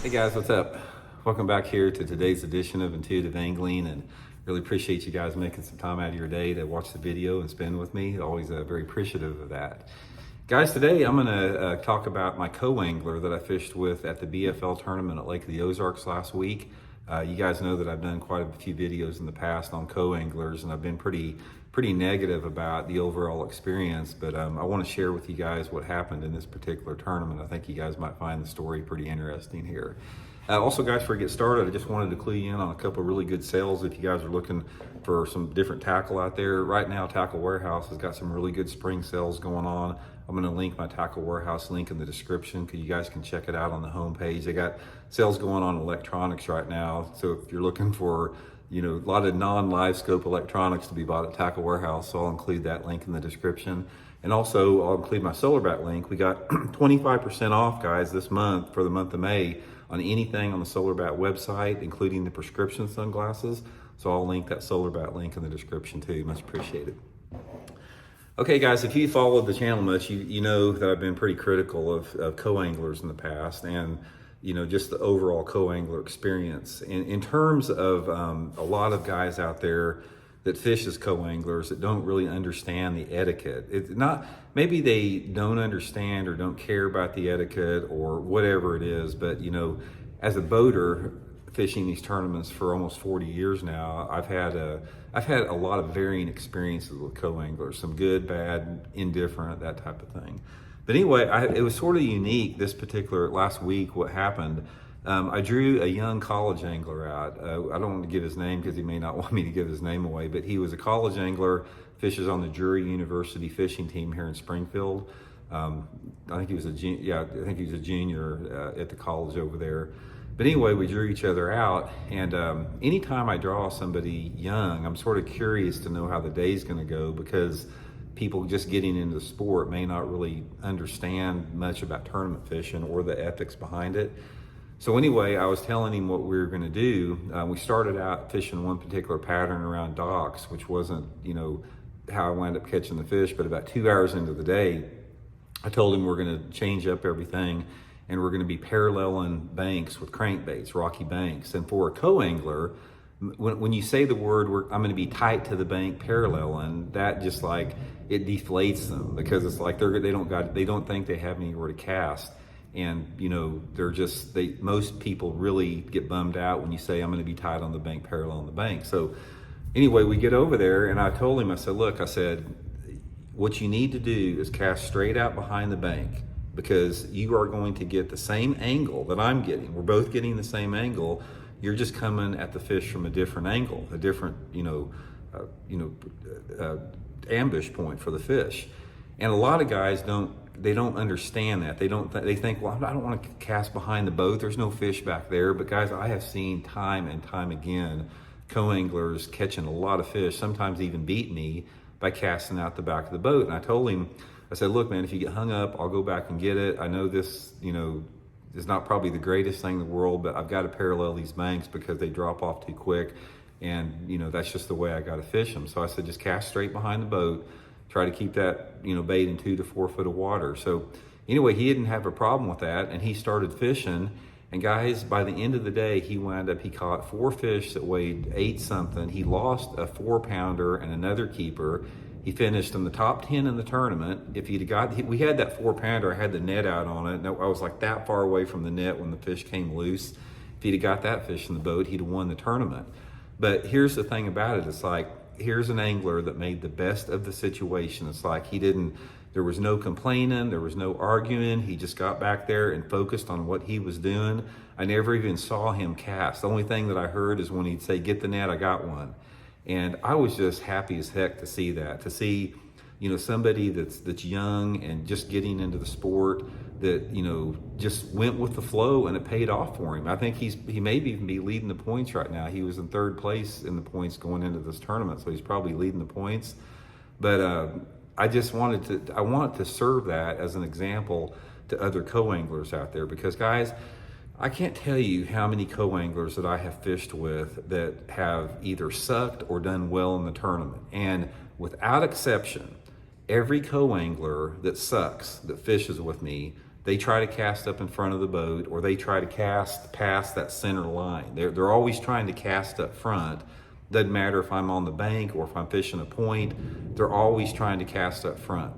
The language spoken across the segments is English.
Hey guys, what's up? Welcome back here to today's edition of Intuitive Angling, and really appreciate you guys making some time out of your day to watch the video and spend with me. Always very appreciative of that. Guys, today I'm going to talk about my co-angler that I fished with at the BFL tournament at Lake of the Ozarks last week. You guys know that I've done quite a few videos in the past on co-anglers, and I've been pretty negative about the overall experience, but I want to share with you guys what happened in this particular tournament. I think you guys might find the story pretty interesting here. Also, guys, before we get started, I just wanted to clue you in on a couple of really good sales if you guys are looking for some different tackle out there. Right now, Tackle Warehouse has got some really good spring sales going on. I'm going to link my Tackle Warehouse link in the description because you guys can check it out on the homepage. They got sales going on electronics right now, so if you're looking for a lot of non-live scope electronics to be bought at Tackle Warehouse, so I'll include that link in the description. And also, I'll include my solar bat link. We got 25% off, guys, this month for the month of May on anything on the Solar Bat website, including the prescription sunglasses. So I'll link that Solar Bat link in the description too. Much appreciated. Okay, guys, if you followed the channel much, you know that I've been pretty critical of co-anglers in the past, and just the overall co-angler experience. In terms of a lot of guys out there that fish as co-anglers that don't really understand the etiquette. It's not, maybe they don't understand or don't care about the etiquette or whatever it is, but as a boater fishing these tournaments for almost 40 years now, I've had a lot of varying experiences with co-anglers, some good, bad, indifferent, that type of thing. But anyway, it was sort of unique this particular last week. What happened? I drew a young college angler out. I don't want to give his name because he may not want me to give his name away, but he was a college angler, fishes on the Drury University fishing team here in Springfield. I think he was a junior at the college over there. But anyway, we drew each other out, and anytime I draw somebody young, I'm sort of curious to know how the day's going to go, because people just getting into the sport may not really understand much about tournament fishing or the ethics behind it. So anyway, I was telling him what we were going to do. We started out fishing one particular pattern around docks, which wasn't, how I wound up catching the fish. But about 2 hours into the day, I told him we're going to change up everything, and we're going to be paralleling banks with crankbaits, rocky banks. And for a co-angler, when you say the word, I'm going to be tight to the bank paralleling, that just like, it deflates them, because it's like they don't think they have anywhere to cast. And most people really get bummed out when you say I'm going to be tied on the bank, parallel on the bank. So anyway, we get over there, and I told him, I said, what you need to do is cast straight out behind the bank, because you are going to get the same angle that I'm getting. We're both getting the same angle. You're just coming at the fish from a different angle, a different, ambush point for the fish. And a lot of guys don't understand that. They think, well, I don't want to cast behind the boat. There's no fish back there. But guys, I have seen time and time again co-anglers catching a lot of fish, sometimes even beat me by casting out the back of the boat. And I told him, I said, look, man, if you get hung up, I'll go back and get it. I know this, is not probably the greatest thing in the world, but I've got to parallel these banks because they drop off too quick. And, that's just the way I got to fish them. So I said, just cast straight behind the boat. Try to keep that, bait in 2 to 4 foot of water. So anyway, he didn't have a problem with that, and he started fishing. And guys, by the end of the day, he caught 4 fish that weighed 8 something. He lost a 4-pounder and another keeper. He finished in the top 10 in the tournament. If he'd we had that 4-pounder, I had the net out on it, and I was like that far away from the net when the fish came loose. If he'd have got that fish in the boat, he'd have won the tournament. But here's the thing about it. It's like, here's an angler that made the best of the situation. It's like there was no complaining, there was no arguing. He just got back there and focused on what he was doing. I never even saw him cast. The only thing that I heard is when he'd say, get the net, I got one. And I was just happy as heck to see that, to see, somebody that's young and just getting into the sport that, just went with the flow, and it paid off for him. I think he may even be leading the points right now. He was in 3rd place in the points going into this tournament, so he's probably leading the points. But I want to serve that as an example to other co-anglers out there, because guys, I can't tell you how many co-anglers that I have fished with that have either sucked or done well in the tournament. And without exception, every co-angler that sucks, that fishes with me, they try to cast up in front of the boat, or they try to cast past that center line. They're always trying to cast up front. Doesn't matter if I'm on the bank or if I'm fishing a point, they're always trying to cast up front.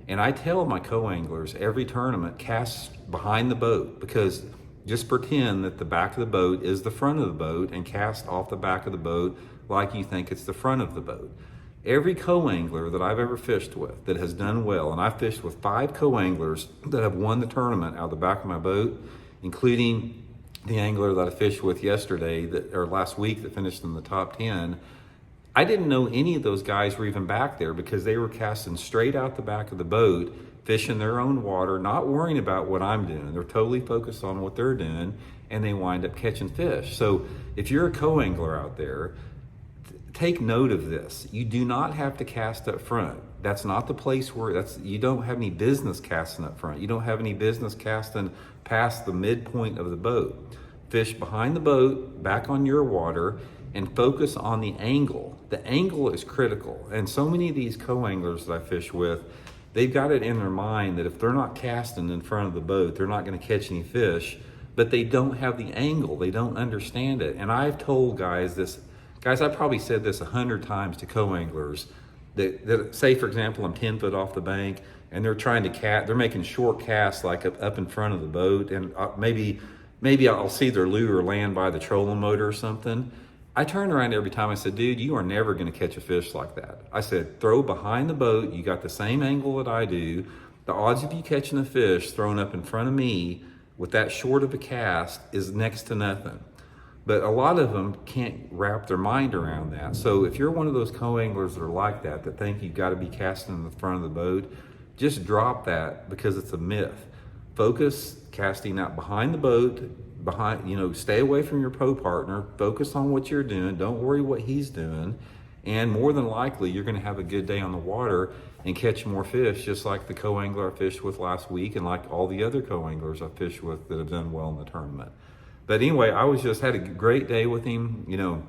And I tell my co-anglers every tournament, cast behind the boat, because just pretend that the back of the boat is the front of the boat and cast off the back of the boat like you think it's the front of the boat. Every co-angler that I've ever fished with that has done well, and I've fished with 5 co-anglers that have won the tournament out of the back of my boat, including the angler that I fished with yesterday, or last week, that finished in the top 10. I didn't know any of those guys were even back there because they were casting straight out the back of the boat, fishing their own water, not worrying about what I'm doing. They're totally focused on what they're doing, and they wind up catching fish. So if you're a co-angler out there, take note of this. You do not have to cast up front. That's not the place where you don't have any business casting up front. You don't have any business casting past the midpoint of the boat. Fish behind the boat, back on your water, and focus on the angle. The angle is critical. And so many of these co-anglers that I fish with, they've got it in their mind that if they're not casting in front of the boat, they're not going to catch any fish, but they don't have the angle. They don't understand it. And I've told guys this, guys, I probably said this 100 times to co-anglers that say, for example, I'm 10 foot off the bank and they're trying to they're making short casts like up in front of the boat, and maybe I'll see their lure land by the trolling motor or something. I turn around every time. I said, dude, you are never going to catch a fish like that. I said, throw behind the boat. You got the same angle that I do. The odds of you catching a fish thrown up in front of me with that short of a cast is next to nothing. But a lot of them can't wrap their mind around that. So if you're one of those co-anglers that are like that think you've got to be casting in the front of the boat, just drop that, because it's a myth. Focus casting out behind the boat, stay away from your pro partner, focus on what you're doing, don't worry what he's doing, and more than likely you're going to have a good day on the water and catch more fish, just like the co-angler I fished with last week and like all the other co-anglers I fished with that have done well in the tournament. But anyway, I had a great day with him,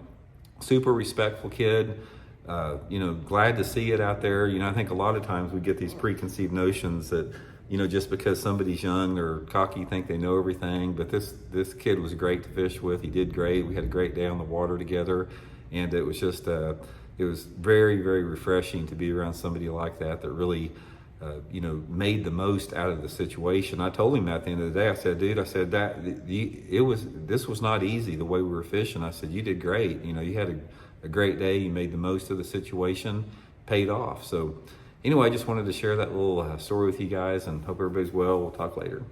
super respectful kid, glad to see it out there. I think a lot of times we get these preconceived notions that, just because somebody's young or cocky, think they know everything. But this kid was great to fish with. He did great. We had a great day on the water together, and it was just it was very, very refreshing to be around somebody like that really made the most out of the situation. I told him at the end of the day, I said, dude, this was not easy the way we were fishing. I said, you did great. You had a great day. You made the most of the situation, paid off. So anyway, I just wanted to share that little story with you guys, and hope everybody's well. We'll talk later.